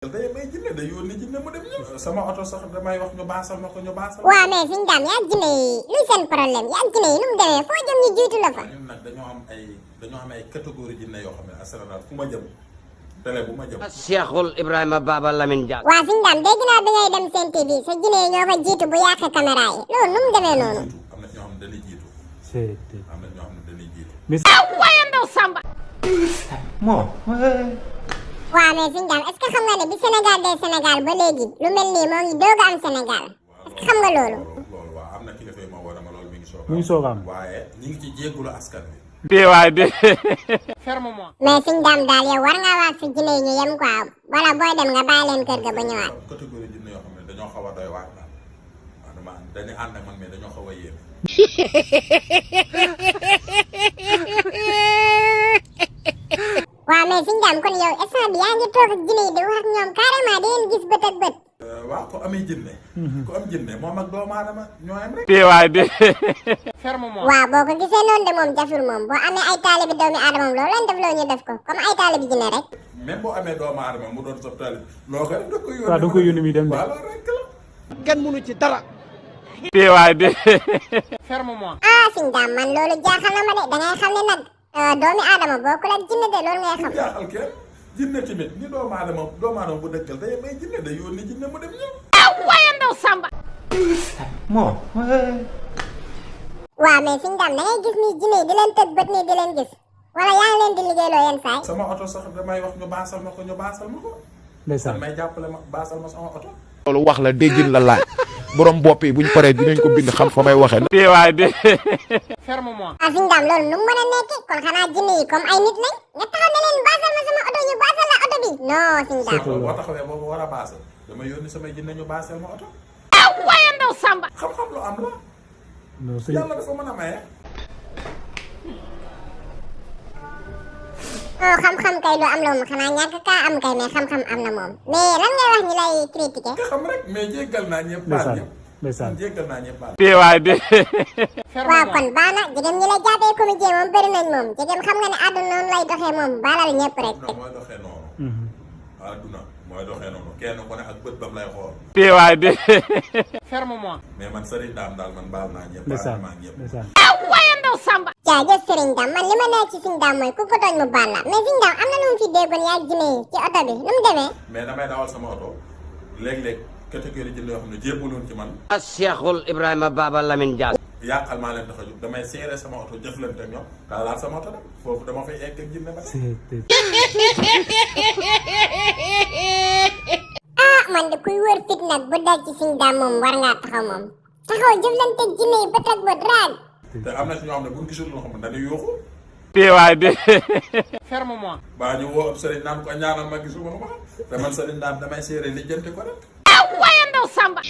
day may jinne day yónni jinne mu dem ñëw sama oto sax damay wax ñu baasal ma ko ñu baasal. waaw mais suñu daam yaa jinne yi luy seen problème yaa jinne yi nu mu demee foo jëm ñu jiitu la fa. ñun nag dañoo am ay catégorie jinne yoo xam ne asalaamaaleykum fu ma jëm télé bu ma jëm. Cheikhul Ibrahima Baba Lamine Diack. waaw suñu daam dégg naa bi ngay dem seen TV sa jinne yi ñoo fa jiitu bu yàq caméra yi loolu nu mu demee noonu. am na ñoo xam ne dañuy jiitu. am na ñoo xam ne dañuy jiitu. waaye ndaw Samba. waaw mais suñu daam est-ce que xam nga ne bi Sénégal day Sénégal ba léegi lu mel nii moo ngi doog a am Sénégal est-ce que xam nga loolu. loolu waaw am na kilifa yu ma woo dama loolu mi mu ngi soog a am waaye ñi ngi ci jéggulu askan wi. teewaay de. ferme-moi. mais suñu daam daal yow war ngaa wax sa jinne yi ñu yem quoi wala booy dem nga bàyyi leen kër ga ba ñëwaat. catégorie jinne yoo xam ne dañoo xaw a doy waar daal waaw dama dañuy ànd ak man mais dañoo xaw a yéeme. waaw mais suñu daam kon yow instant bi yaa ngi toog ak jinne yi di wax ak ñoom carrément di leen gis bët ak bët. waaw ko amee jinne ku am jinne moom ak doomu aadama ñoo am rek. teewaay de. ferme-moi. waaw boo ko gisee noonu de moom jaful moom boo amee ay taalibi doomi aadama moom loolu lañ def loo ñu def ko comme ay taalibi jinne rek. même boo amee doomu aadama mu doon sa taalib loo ko def da koy yónni. waaw da nga koy yónni muy dem de. waaw loolu rek la. kenn mënu ci dara. teewaay de. ferme-moi. ah suñu daam man loolu jaaxal na ma de dangay xam ne nag doomi aadama bokkul ak jinne de loolu ngay xam. jaaxal kenn jinne tamit ni doomu aadama bu dëkkal day may jinne day yónni jinne mu dem ñëw. waaye ndaw Samba. waaw mais suñu daam da ngay gis nii jinne yi di leen tëj bët nii di leen gis wala yaa ngi leen di liggéeyloo yenn saay. sama oto sax damay wax ñu baasal ma ko ñu baasal ma ko. ndeysaan may jàppale ma baasal ma sama oto. loolu wax la déggin la laaj borom bopp yi buñ paree dinañ ko bind xam fa may waxee. teewaay de. ferme-moi. ah suñu daam loolu nu mu mën a nekk kon xanaa jinne yi comme ay nit lañ nga taxaw ne leen baasal ma sama oto ñu baasal la oto bi non suñu daam. boo taxawee boobu war a baasal dama yónni samay jinne ñu baasal ma oto. waaye ndaw Samba. xam-xam lu am la. non sëñ yàlla dafa mën a maye. oh xam-xam kay lu am la moom xanaa ñàkk kaa am kay mais xam-xam am na moom mais lan ngay wax ñu lay critiquer. nga xam rek mais jéggal naa ñëpp baal ndeysaan ñëpp. ndeysaan jéggal naa ñëpp baal. teewaay de. waaw kon baax na jigéen ñi la jàppee comédien moom bëri nañ moom jigéen xam nga ne àdduna noonu lay doxee moom baalal ñëpp rek. non mooy doxee noonu. àdduna mooy doxee noonu kenn ku ne ak bët bam lay xool. teewaay de. ferme-moi. mais man Serigne Dame daal man baal naa ñëpp. baal ndeysaan naa ñëpp. ndeysaan jaajëf Serigne Dame man li ma nekk ci Serigne Dame mooy ku ko tooñ mu baal la mais Serigne Dame am na lu mu fi déggoon yaa jinne yi ci oto bi nu mu demee. mais damay dawal sama oto léeg-léeg catégorie jënd yoo xam ne jébbaloon ci man. Cheikhul Ibrahima Baba Lamine Diack. yàqal maa leen tax a jóg damay seere sama oto jëflante ak ñoom daal laal sama oto nag foofu dama fay egg ak jinne ba. ah man de kuy wër fit nag bu dal ci Serigne Dame moom war ngaa taxaw moom taxaw jëflante ak jinne yi bët ak bët raag. te am na ci ñoo xam ne bu ñu gisul loo xam ne dañuy yuuxu. teewaay de. ferme-moi. baa ñu woo ab sëriñ naan ko ñaanal ma gisuma ko te man sëriñ daan damay seere lijjanti ko rek. waaye ndaw Samba.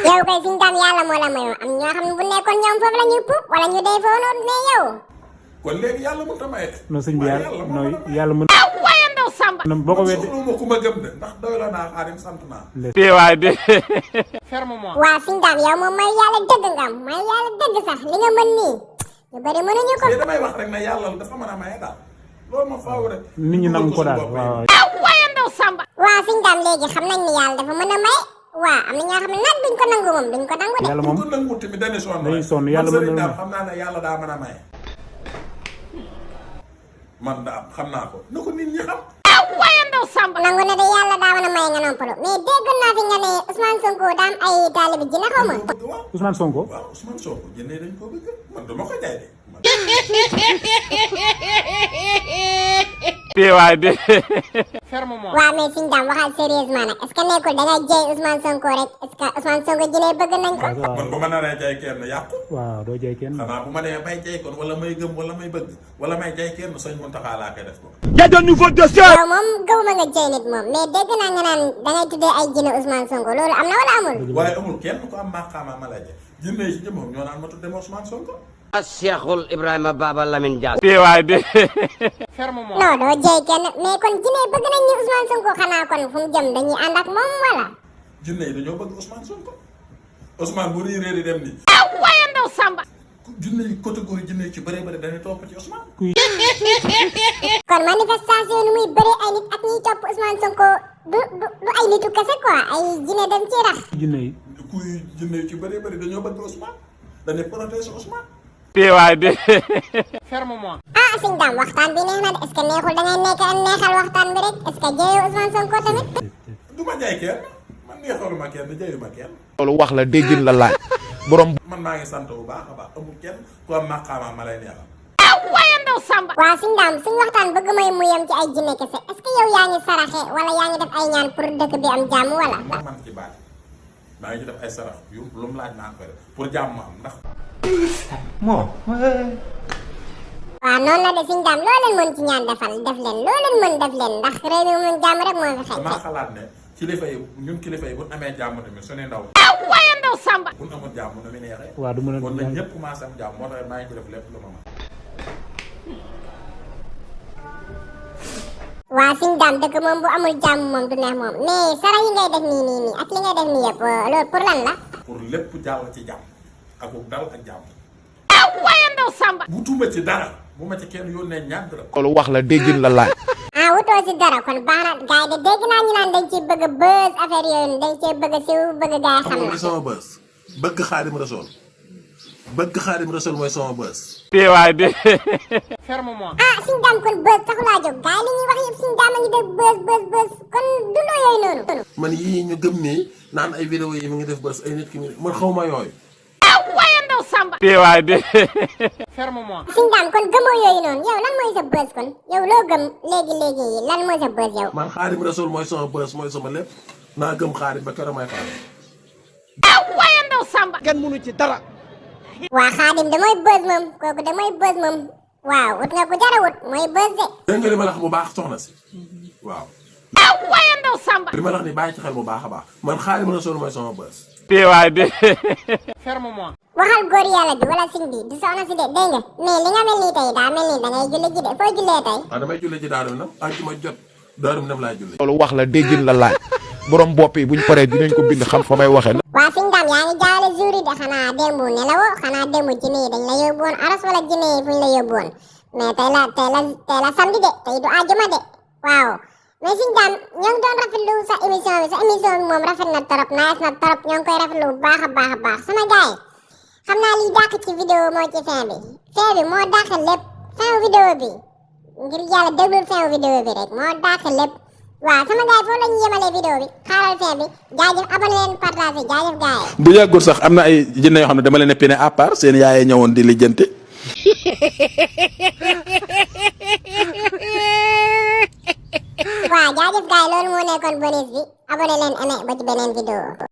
yow kay Serigne Dame yàlla moo la mayoo am ñoo xam ne bu nekkoon ñoom foofu la ñuy puub wala ñu dee foofu noonu mais yow. kon léegi yàlla mënut a maye. non sëñ bi yàlla moo non mën a yàlla mën waaye ndaw Samba. boo ko weddi soxla ma ku ma gëm de ndax doyla naa xaarim sant naa. teewaay de. ferme-moi. waaw Serigne Dame yow moom mooy yàlla dëgg nga am mooy yàlla dëgg sax li nga mën nii ñu bëri mënuñu ko. mais damay wax rek ne yàlla dafa mën a maye daal loolu ma faaw rek. nit ñi nangu ko daal waaw. waaye ndaw Samba. waaw Serigne Dame léegi xam nañ ni yàlla dafa mën a may waaw am na ñoo xam ne nag duñ ko nangu moom duñ ko nangu de. yàlla bu moom ko nanguwul tamit dañuy sonn rek. dañuy sonn yàlla mën man na Serigne Dame xam naa ne yàlla daa mën a maye. man daa xam naa ko na ko nit ñi xam. waaye ndaw Samba. nangu na de yàlla daa mën a may nga noppalu mais dégg naa fi nga ne Ousmane Sonko daam ay taalibi jinne xaw ma. waaw Ousmane Sonko. waaw Ousmane Sonko jëndee dañ koo bëgg man dama ko jaay de. teewaay de. ferme-moi. waaw mais Serigne Dame waxal sérieusement nag est-ce que nekkul da ngay jëy Ousmane Sonko rek est-ce que Ousmane Sonko jinne bëgg nañ ko. man bu ma naree jaay kenn yàqu. waaw doo jey kenn. xanaa bu ma demee bay jaay kon wala may gëm wala may bëgg wala may jaay kenn sëñ Mountakha laa koy def ko. yow moom gëwuma nga jëy nit moom mais dégg naa nga naan da ngay tuddee ay jinne Ousmane Sonko loolu am na wala amul. waaye amul kenn ku am maqaama ma la jaay jinne yi ci jëmmam ñoo naan ma tudde ma Ousmane Sonko. Cheikhul Ibrahima Baba Lamine Diack. teewaay de. ferme-moi. non doo jëy kenn mais kon jinne bëgg nañ ni Ousmane Sonko xanaa kon fu mu jëm dañuy ànd ak moom wala. jinne yi dañoo bëgg Ousmane Sonko Ousmane bu riiree di dem nii. waaye ndaw Samba. junne yi catégorie junne ci bëree bëri dañuy topp ci Ousmane. kon manifestation yi muy bëree ay nit ak ñiy topp Ousmane Sonko du ay nitu kese quoi ay jinne dem ci rax. jinne yi. kuy junne yi ci bëree bëri dañoo bëgg Ousmane dañuy protéger Ousmane. teewaay bi. ferme-moi. ah sëñ Dame waxtaan bi neex na de est-ce que neexul da ngay neexal waxtaan bi rek est-ce que jëyoo Ousmane Sonko tamit. du ma jaay kenn man neexaluma kenn jëyuma kenn. loolu wax la déggin la laaj borom. man maa ngi sant bu baax a baax amul kenn ku am maqaama ma lay neexal. waaye ndaw Samba. waaw sëñ Dame suñu waxtaan bëgg may mu yem ci ay jinne kese est-ce que yow yaa ngi saraxe wala yaa ngi def ay ñaan pour dëkk bi am jàmm wala. man ci baat maa ngi ci def ay sarax yu lu mu laaj naa ko def pour jàmm am ndax. waaw noonu la de sëñ Dame loo leen mën ci ñaan def leen loo leen mën def leen ndax réew mi moom jàmm rek moo fi xëy. damaa xalaat ne kilifa yi ñun kilifa yi bu ñu amee jàmm tamit suñuy ndaw. waaye ndaw Samba. bu ñu amul jàmm nu mu neexee. waaw du mën a kon nag ñëpp commencé am jàmm moo tax maa ngi ci def lépp lu ma mën. waa sëñ Dame dëkk moom bu amul jàmm moom du neex moom mais sara yi ngay def nii ak li ngay def nii yëpp loolu pour lan la. pour lépp jàll ci jàmm ak dal ak jàmm. waaye ndaw Samba. wutuma ci dara bu ma ci kenn yónnee ñaar dara. loolu wax la déggin la laaj. ah wutoo si dara kon baax na gars yi de dégg naa ñu naan dañ ciy bëgg a buzz affaire yooyu dañ cee bëgg a siw bëgg gars yi xam mooy sama bës bëgg Xaadim Rasool bëgg Xaadim Rasool mooy sama bës. teewaay bi. ferme-moi. ah sëñ Dame kon buzz taxulaa jóg gars yi li ñuy wax yëpp sëñ Dame a ngi def buzz kon dundoo yooyu noonu. man yii ñu gëm nii naan ay vidéo yi mi ngi def bës ay nit ki man xaw ma yooyu. waaye ndaw Samba. teewaay bi. ferme-moi. sëñ Dame kon gëmoo yooyu noonu yow lan mooy sa buzz kon yow loo gëm léegi lan mooy sa buzz yow. man Xaadim Rasool mooy sama bës mooy sama lépp naa gëm Xaadim ba keroog may faal. waaye ndaw Samba. kenn mënu ci dara. waa Xaadim de mooy buzz moom kooku de mooy buzz moom waaw wut nga ko jara wut mooy buzz de. dégg nga li ma la wax bu baax soxna si waaw. waaye ndaw Samba. li ma la wax ni bàyyi ci xel bu baax a baax man Xaadim Rasool mooy sama bës. teewaay bi. ferme-moi. waxal góor yàlla bi wala sëñ bi du soxna si de dégg nga mais li nga mel nii tey daa mel nii da ngay julli ji de foo jullee tey. waaw damay julli ci Daaru Minam àjjuma jot Daaru Minam laay julli. loolu wax la déggin la laaj borom bopp yi buñ paree dinañ ko bind xam fa may waxee. waa sëñ Dame yaa ngi jaawale jour yi de xanaa démb nelawoo xanaa démb jinne yi dañ la yóbbu woon aras wala jinne yi fuñ la yóbbu woon mais tey la samedi de tey du àjjuma de waaw mais sëñ Dame ñoo ngi doon rafetlu sa émission bi moom rafet na trop nice na trop ñoo ngi koy rafetlu bu baax a baax sama gars yi xam naa liy dàq ci vidéo moo ci fin bi moo dàq lépp fin vidéo bi ngir yàlla déglul fin vidéo bi rek moo dàq lépp waaw sama gars yi foofu la ñu yemalee vidéo bi xaaral fin bi jaajëf abonné leen partagé jaajëf gars yi. bu yàggul sax am na ay jinne yoo xam ne dama leen a pine à part seen yaayee ñëwoon di lijjanti. waaw jaajëf gars yi loolu moo nekkoon bonus bi abonné leen aimé ba ci beneen vidéo.